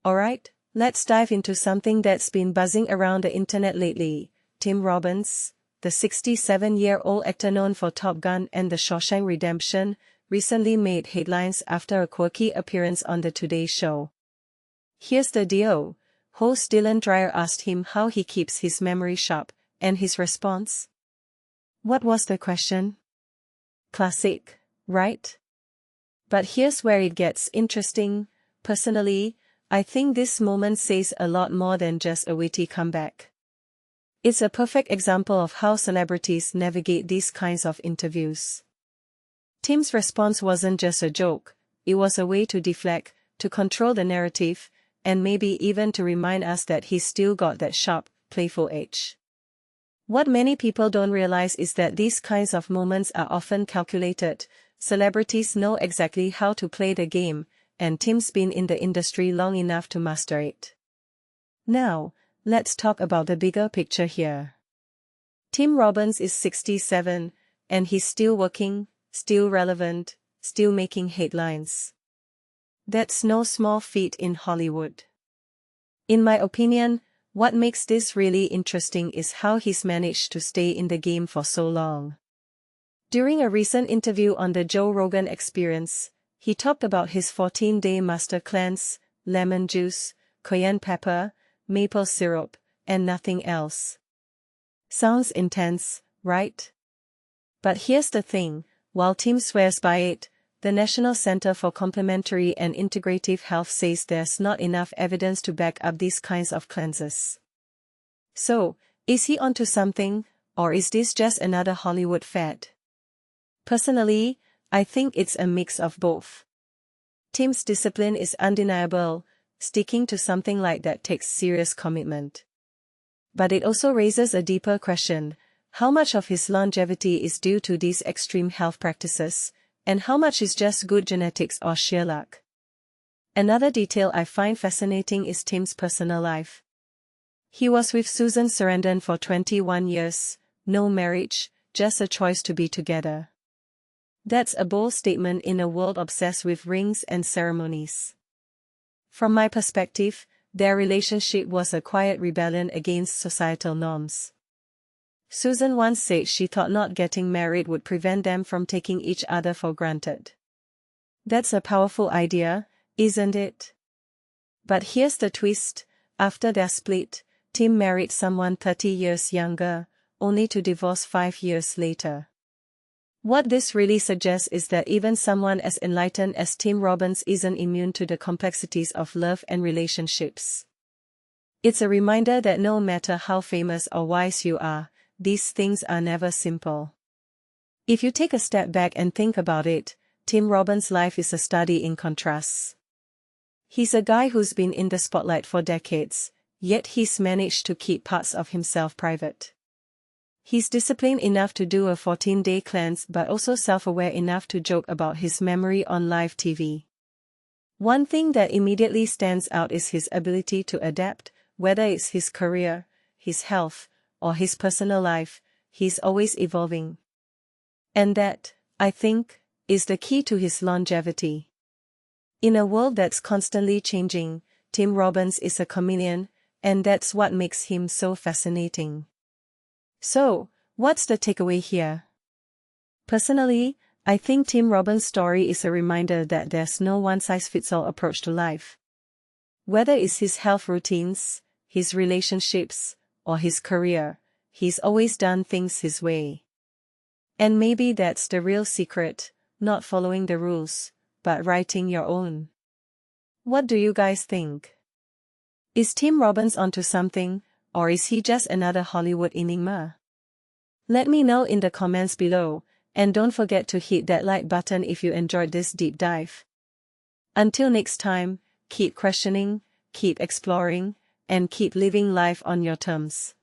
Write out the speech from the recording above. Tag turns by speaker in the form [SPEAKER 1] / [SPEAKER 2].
[SPEAKER 1] Alright, let's dive into something that's been buzzing around the internet lately. Tim Robbins, the 67-year-old actor known for Top Gun and The Shawshank Redemption, recently made headlines after a quirky appearance on the Today Show. Here's the deal. Host Dylan Dreyer asked him how he keeps his memory sharp, and his response? What was the question? Classic, right? But here's where it gets interesting. Personally, I think this moment says a lot more than just a witty comeback. It's a perfect example of how celebrities navigate these kinds of interviews. Tim's response wasn't just a joke, it was a way to deflect, to control the narrative, and maybe even to remind us that he's still got that sharp, playful edge. What many people don't realize is that these kinds of moments are often calculated. Celebrities know exactly how to play the game, and Tim's been in the industry long enough to master it. Now, let's talk about the bigger picture here. Tim Robbins is 67, and he's still working, still relevant, still making headlines. That's no small feat in Hollywood. In my opinion, what makes this really interesting is how he's managed to stay in the game for so long. During a recent interview on the Joe Rogan Experience, he talked about his 14-day master cleanse, lemon juice, cayenne pepper, maple syrup, and nothing else. Sounds intense, right? But here's the thing, while Tim swears by it, the National Center for Complementary and Integrative Health says there's not enough evidence to back up these kinds of cleanses. So, is he onto something, or is this just another Hollywood fad? Personally, I think it's a mix of both. Tim's discipline is undeniable, sticking to something like that takes serious commitment. But it also raises a deeper question: how much of his longevity is due to these extreme health practices, and how much is just good genetics or sheer luck? Another detail I find fascinating is Tim's personal life. He was with Susan Sarandon for 21 years, no marriage, just a choice to be together. That's a bold statement in a world obsessed with rings and ceremonies. From my perspective, their relationship was a quiet rebellion against societal norms. Susan once said she thought not getting married would prevent them from taking each other for granted. That's a powerful idea, isn't it? But here's the twist: after their split, Tim married someone 30 years younger, only to divorce 5 years later. What this really suggests is that even someone as enlightened as Tim Robbins isn't immune to the complexities of love and relationships. It's a reminder that no matter how famous or wise you are, these things are never simple. If you take a step back and think about it, Tim Robbins' life is a study in contrasts. He's a guy who's been in the spotlight for decades, yet he's managed to keep parts of himself private. He's disciplined enough to do a 14-day cleanse but also self-aware enough to joke about his memory on live TV. One thing that immediately stands out is his ability to adapt, whether it's his career, his health, or his personal life. He's always evolving. And that, I think, is the key to his longevity. In a world that's constantly changing, Tim Robbins is a chameleon, and that's what makes him so fascinating. So, what's the takeaway here? Personally, I think Tim Robbins' story is a reminder that there's no one-size-fits-all approach to life. Whether it's his health routines, his relationships, or his career, he's always done things his way. And maybe that's the real secret, not following the rules, but writing your own. What do you guys think? Is Tim Robbins onto something, or is he just another Hollywood enigma? Let me know in the comments below, and don't forget to hit that like button if you enjoyed this deep dive. Until next time, keep questioning, keep exploring, and keep living life on your terms.